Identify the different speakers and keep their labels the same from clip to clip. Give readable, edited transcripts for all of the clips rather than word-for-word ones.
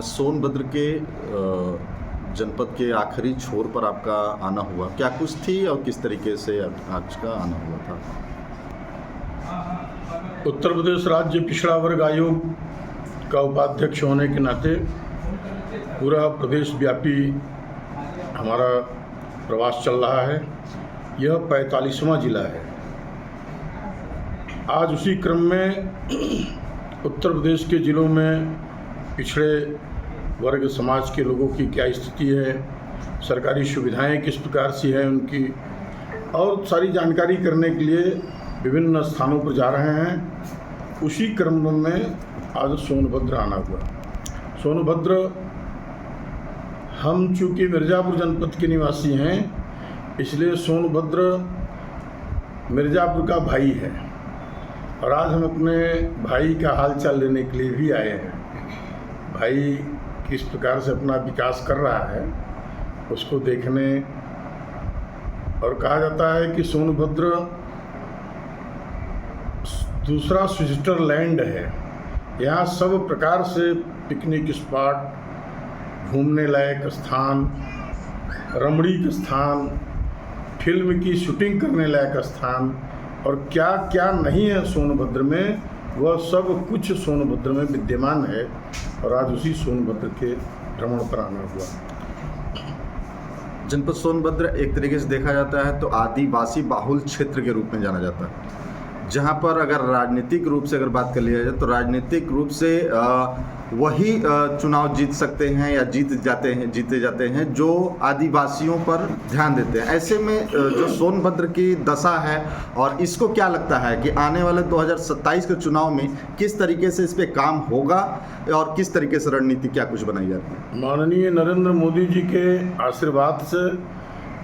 Speaker 1: सोनभद्र के जनपद के आखिरी छोर पर आपका आना हुआ, क्या कुछ थी और किस तरीके से आज का आना हुआ था?
Speaker 2: उत्तर प्रदेश राज्य पिछड़ा वर्ग आयोग का उपाध्यक्ष होने के नाते पूरा प्रदेश व्यापी हमारा प्रवास चल रहा है। यह 45वां जिला है। आज उसी क्रम में उत्तर प्रदेश के ज़िलों में पिछड़े वर्ग समाज के लोगों की क्या स्थिति है, सरकारी सुविधाएं किस प्रकार से है उनकी, और सारी जानकारी करने के लिए विभिन्न स्थानों पर जा रहे हैं। उसी क्रम में आज सोनभद्र आना हुआ। सोनभद्र, हम चूँकि मिर्ज़ापुर जनपद के निवासी हैं, इसलिए सोनभद्र मिर्ज़ापुर का भाई है और आज हम अपने भाई का हालचाल लेने के लिए भी आए हैं। भाई किस प्रकार से अपना विकास कर रहा है उसको देखने। और कहा जाता है कि सोनभद्र दूसरा स्विट्ज़रलैंड है। यहाँ सब प्रकार से पिकनिक स्पॉट, घूमने लायक स्थान, रमणीक स्थान, फिल्म की शूटिंग करने लायक स्थान और क्या क्या नहीं है सोनभद्र में, वह सब कुछ सोनभद्र में विद्यमान है। और आज उसी सोनभद्र के भ्रमण पर आना हुआ।
Speaker 1: जनपद सोनभद्र एक तरीके से देखा जाता है तो आदिवासी बाहुल क्षेत्र के रूप में जाना जाता है, जहां पर अगर राजनीतिक रूप से अगर बात कर लिया जाए तो राजनीतिक रूप से वही चुनाव जीत सकते हैं या जीते जाते हैं जो आदिवासियों पर ध्यान देते हैं। ऐसे में जो सोनभद्र की दशा है, और इसको क्या लगता है कि आने वाले 2027 के चुनाव में किस तरीके से इस पे काम होगा और किस तरीके से रणनीति क्या कुछ बनाई जाती है?
Speaker 2: माननीय नरेंद्र मोदी जी के आशीर्वाद से,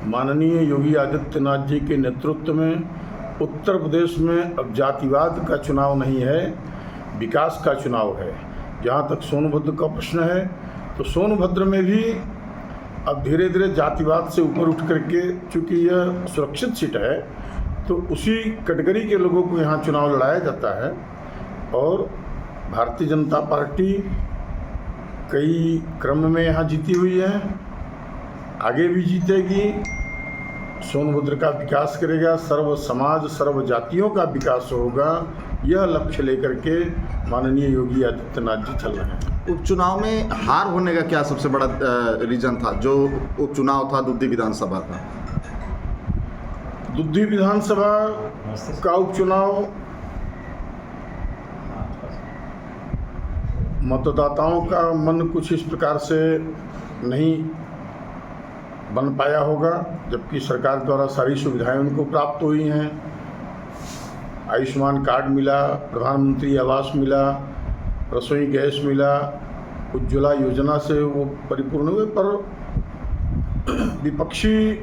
Speaker 2: माननीय योगी आदित्यनाथ जी के नेतृत्व में उत्तर प्रदेश में अब जातिवाद का चुनाव नहीं है, विकास का चुनाव है। जहाँ तक सोनभद्र का प्रश्न है तो सोनभद्र में भी अब धीरे धीरे जातिवाद से ऊपर उठ करके, चूँकि यह सुरक्षित सीट है तो उसी कैटेगरी के लोगों को यहाँ चुनाव लड़ाया जाता है। और भारतीय जनता पार्टी कई क्रम में यहाँ जीती हुई है, आगे भी जीतेगी, सोनभद्र का विकास करेगा, सर्व समाज सर्व जातियों का विकास होगा, यह लक्ष्य लेकर के माननीय योगी आदित्यनाथ जी चल रहे हैं।
Speaker 1: उपचुनाव में हार होने का क्या सबसे बड़ा रीजन था? जो उपचुनाव था दुद्धी विधानसभा का,
Speaker 2: दुद्धी विधानसभा का उपचुनाव मतदाताओं का मन कुछ इस प्रकार से नहीं बन पाया होगा, जबकि सरकार द्वारा सारी सुविधाएं उनको प्राप्त हुई हैं। आयुष्मान कार्ड मिला, प्रधानमंत्री आवास मिला, रसोई गैस मिला, उज्ज्वला योजना से वो परिपूर्ण हुए। पर विपक्षी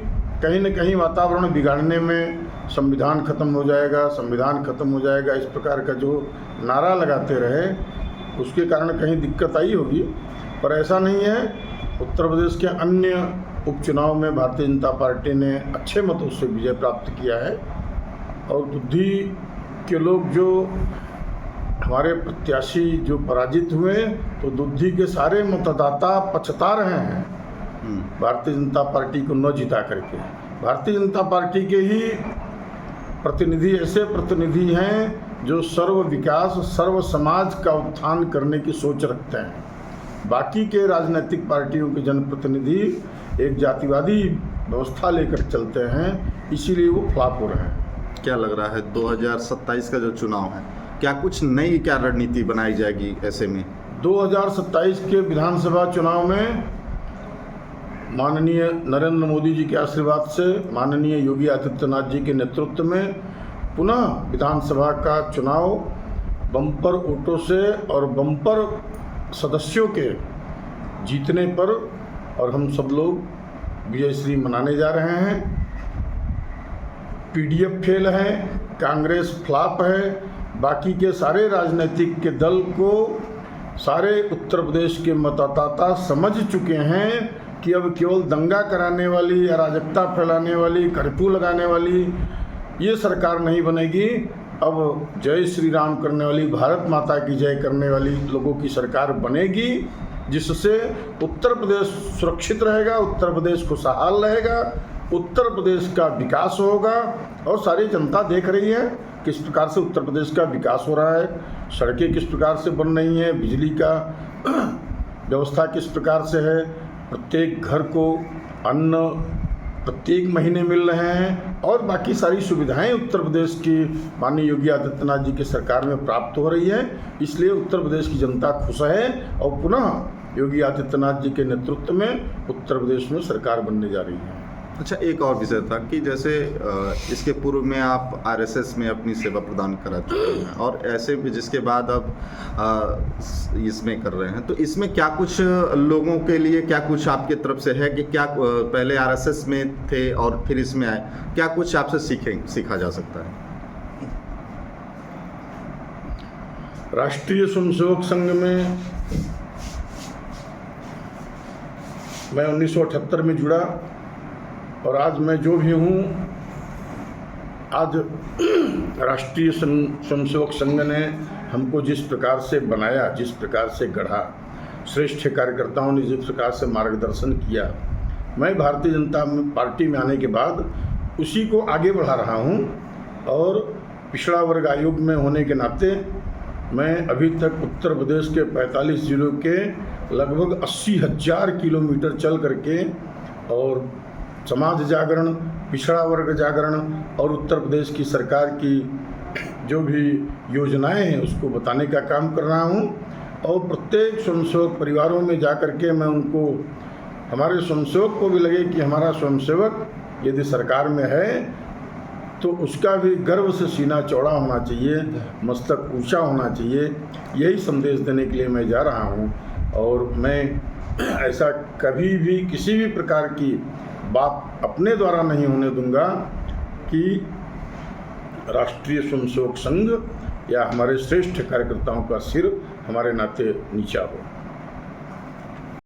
Speaker 2: कहीं न कहीं वातावरण बिगाड़ने में संविधान खत्म हो जाएगा, संविधान खत्म हो जाएगा, इस प्रकार का जो नारा लगाते रहे, उसके कारण कहीं दिक्कत आई होगी। पर ऐसा नहीं है। उत्तर प्रदेश के अन्य उपचुनाव में भारतीय जनता पार्टी ने अच्छे मतों से विजय प्राप्त किया है। और दुद्धी के लोग जो हमारे प्रत्याशी जो पराजित हुए, तो दुद्धी के सारे मतदाता पछता रहे हैं भारतीय जनता पार्टी को न जिता करके। भारतीय जनता पार्टी के ही प्रतिनिधि ऐसे प्रतिनिधि हैं जो सर्व विकास सर्व समाज का उत्थान करने की सोच रखते हैं। बाकी के राजनीतिक पार्टियों के जनप्रतिनिधि एक जातिवादी व्यवस्था लेकर चलते हैं, इसीलिए वो फ्लॉप हो रहे हैं।
Speaker 1: क्या लग रहा है 2027 का जो चुनाव है, क्या कुछ नई क्या रणनीति बनाई जाएगी? ऐसे में
Speaker 2: 2027 के विधानसभा चुनाव में माननीय नरेंद्र मोदी जी के आशीर्वाद से, माननीय योगी आदित्यनाथ जी के नेतृत्व में पुनः विधानसभा का चुनाव बम्पर वोटों से और बम्पर सदस्यों के जीतने पर, और हम सब लोग विजयश्री मनाने जा रहे हैं। पीडीएफ फेल है, कांग्रेस फ्लॉप है, बाकी के सारे राजनीतिक के दल को सारे उत्तर प्रदेश के मतदाता समझ चुके हैं कि अब केवल दंगा कराने वाली, अराजकता फैलाने वाली, कर्फ्यू लगाने वाली ये सरकार नहीं बनेगी। अब जय श्री राम करने वाली, भारत माता की जय करने वाली लोगों की सरकार बनेगी। जिससे उत्तर प्रदेश सुरक्षित रहेगा, उत्तर प्रदेश खुशहाल रहेगा, उत्तर प्रदेश का विकास होगा। और सारी जनता देख रही है किस प्रकार से उत्तर प्रदेश का विकास हो रहा है, सड़कें किस प्रकार से बन रही हैं, बिजली का व्यवस्था किस प्रकार से है, प्रत्येक घर को अन्न प्रत्येक महीने मिल रहे हैं और बाकी सारी सुविधाएं उत्तर प्रदेश की माननीय योगी आदित्यनाथ जी की सरकार में प्राप्त हो रही है। इसलिए उत्तर प्रदेश की जनता खुश है और पुनः योगी आदित्यनाथ जी के नेतृत्व में उत्तर प्रदेश में सरकार बनने जा रही है।
Speaker 1: अच्छा, एक और विषय था कि जैसे इसके पूर्व में आप आरएसएस में अपनी सेवा प्रदान करा चुके हैं और ऐसे भी जिसके बाद अब इसमें कर रहे हैं, तो इसमें क्या कुछ लोगों के लिए क्या कुछ आपके तरफ से है कि क्या पहले आरएसएस में थे और फिर इसमें आए, क्या कुछ आपसे सीखा जा सकता है?
Speaker 2: राष्ट्रीय स्वयंसेवक संघ में मैं 1978 में जुड़ा और आज मैं जो भी हूँ, आज राष्ट्रीय स्वयंसेवक संघ ने हमको जिस प्रकार से बनाया, जिस प्रकार से गढ़ा, श्रेष्ठ कार्यकर्ताओं ने जिस प्रकार से मार्गदर्शन किया, मैं भारतीय जनता पार्टी में आने के बाद उसी को आगे बढ़ा रहा हूँ। और पिछड़ा वर्ग आयोग में होने के नाते मैं अभी तक उत्तर प्रदेश के 45 जिलों के लगभग 80,000 किलोमीटर चल करके और समाज जागरण, पिछड़ा वर्ग जागरण और उत्तर प्रदेश की सरकार की जो भी योजनाएं हैं उसको बताने का काम कर रहा हूं। और प्रत्येक स्वयंसेवक परिवारों में जा कर के मैं उनको, हमारे स्वयंसेवक को भी लगे कि हमारा स्वयंसेवक यदि सरकार में है तो उसका भी गर्व से सीना चौड़ा होना चाहिए, मस्तक ऊंचा होना चाहिए। यही संदेश देने के लिए मैं जा रहा हूं। और मैं ऐसा कभी भी किसी भी प्रकार की बात अपने द्वारा नहीं होने दूंगा कि राष्ट्रीय स्वयंसेवक संघ या हमारे श्रेष्ठ कार्यकर्ताओं का सिर हमारे नाते नीचा हो।